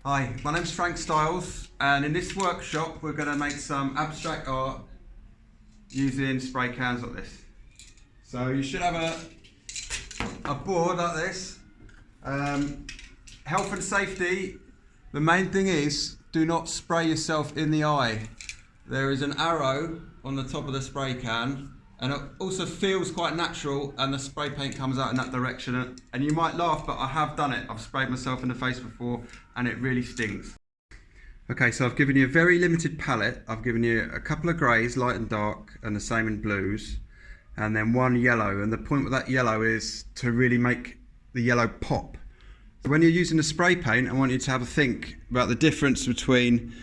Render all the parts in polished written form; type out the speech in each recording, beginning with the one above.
Hi, my name's Frank Styles, and in this workshop we're going to make some abstract art using spray cans like this. So you should have a board like this. Health and safety, the main thing is do not spray yourself in the eye. There is an arrow on the top of the spray can, and it also feels quite natural, and the spray paint comes out in that direction. And you might laugh, but I have done it. I've sprayed myself in the face before and it really stings. Okay, so I've given you a very limited palette. I've given you a couple of greys, light and dark, and the same in blues, and then one yellow. And the point with that yellow is to really make the yellow pop. When you're using the spray paint, I want you to have a think about the difference between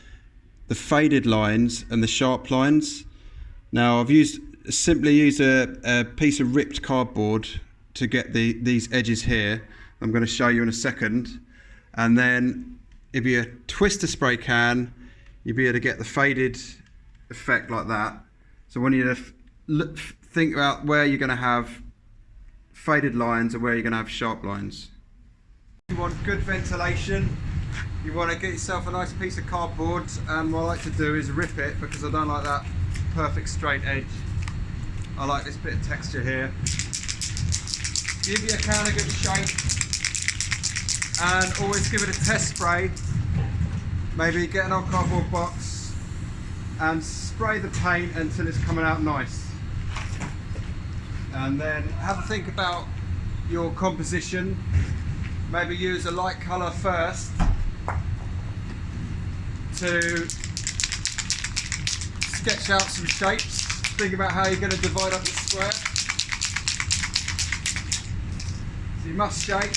the faded lines and the sharp lines. Now I've simply used a piece of ripped cardboard to get these edges here. I'm going to show you in a second. And then if you twist the spray can, you'll be able to get the faded effect like that. So when you think about where you're going to have faded lines and where you're going to have sharp lines. You want good ventilation. You want to get yourself a nice piece of cardboard, and what I like to do is rip it because I don't like that perfect straight edge. I like this bit of texture here. Give your can a good shake, and always give it a test spray. Maybe get an old cardboard box and spray the paint until it's coming out nice. And then have a think about your composition. Maybe use a light colour first to sketch out some shapes. Think about how you're going to divide up the square. So you must shape.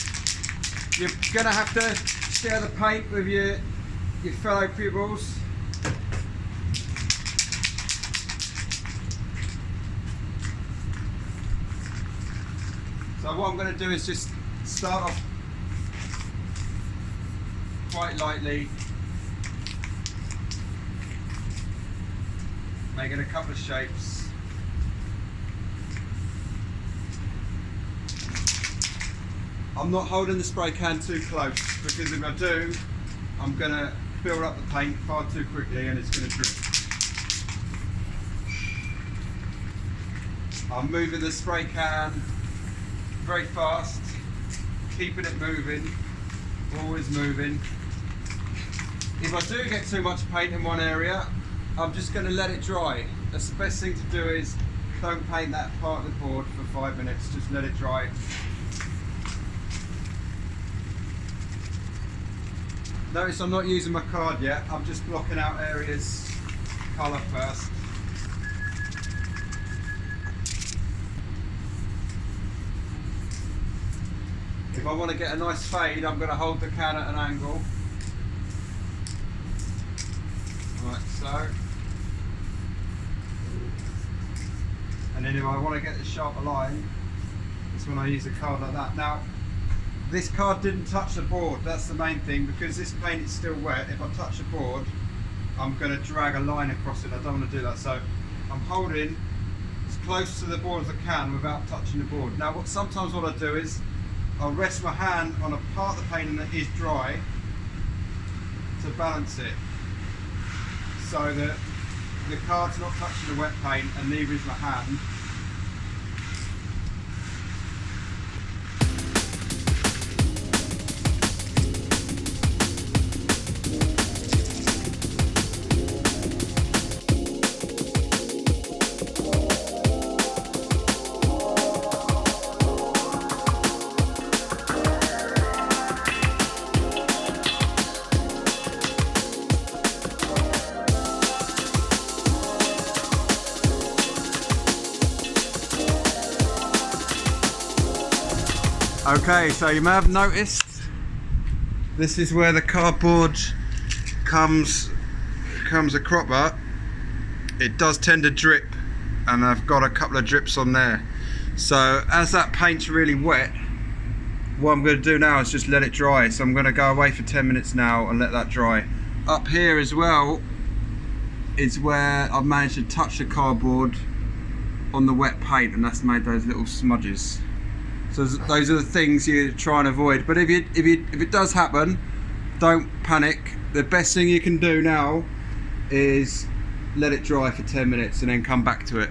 You're going to have to share the paint with your fellow pupils. So what I'm going to do is just start off quite lightly, making a couple of shapes. I'm not holding the spray can too close, because if I do, I'm going to build up the paint far too quickly and it's going to drip. I'm moving the spray can very fast, keeping it moving, always moving. If I do get too much paint in one area, I'm just going to let it dry. That's the best thing to do, is don't paint that part of the board for 5 minutes, just let it dry. Notice I'm not using my card yet, I'm just blocking out areas colour first. If I want to get a nice fade, I'm going to hold the can at an angle. Like so. And then if I want to get the sharper line, that's when I use a card like that. Now, this card didn't touch the board, that's the main thing, because this paint is still wet. If I touch the board, I'm going to drag a line across it. I don't want to do that, so I'm holding as close to the board as I can without touching the board. Now, sometimes what I do is I'll rest my hand on a part of the painting that is dry to balance it, so that the card's not touching the wet paint and neither is my hand. Okay, so you may have noticed this is where the cardboard comes a cropper. It does tend to drip, and I've got a couple of drips on there. So as that paint's really wet, what I'm going to do now is just let it dry. So I'm going to go away for 10 minutes now and let that dry. Up here as well is where I've managed to touch the cardboard on the wet paint, and that's made those little smudges. So those are the things you try and avoid. But if it does happen, don't panic. The best thing you can do now is let it dry for 10 minutes and then come back to it.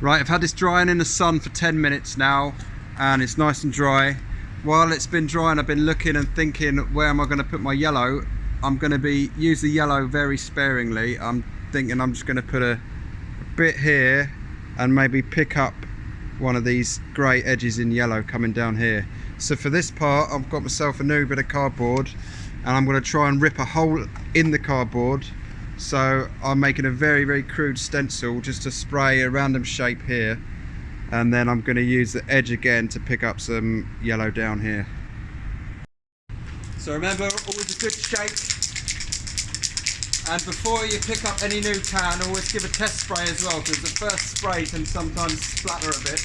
Right, I've had this drying in the sun for 10 minutes now and it's nice and dry. While it's been drying, I've been looking and thinking, where am I going to put my yellow? I'm going to use the yellow very sparingly. I'm thinking I'm just going to put a bit here and maybe pick up one of these grey edges in yellow coming down here. So for this part, I've got myself a new bit of cardboard and I'm going to try and rip a hole in the cardboard. So I'm making a very, very crude stencil just to spray a random shape here. And then I'm going to use the edge again to pick up some yellow down here. So remember, always a good shake. And before you pick up any new tan, always give a test spray as well, because the first spray can sometimes splatter a bit.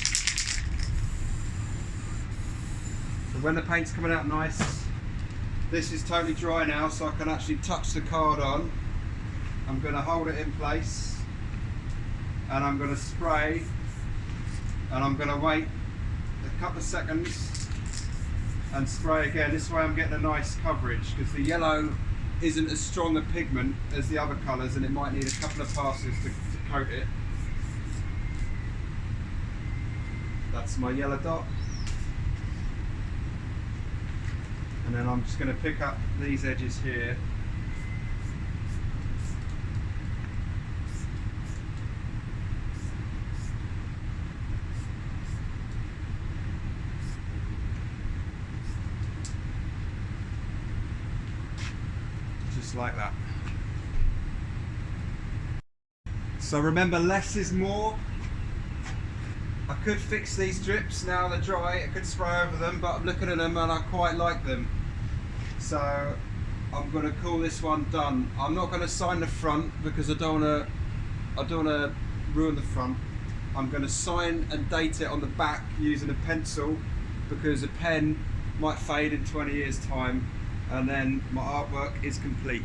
So when the paint's coming out nice, this is totally dry now, so I can actually touch the card on. I'm going to hold it in place, and I'm going to spray. And I'm going to wait a couple of seconds and spray again. This way I'm getting a nice coverage, because the yellow isn't as strong a pigment as the other colours and it might need a couple of passes to coat it. That's my yellow dot. And then I'm just going to pick up these edges here. Just like that. So remember, less is more. I could fix these drips now they're dry, I could spray over them, but I'm looking at them and I quite like them. So I'm going to call this one done. I'm not going to sign the front because I don't want to ruin the front. I'm going to sign and date it on the back using a pencil, because a pen might fade in 20 years time. And then my artwork is complete.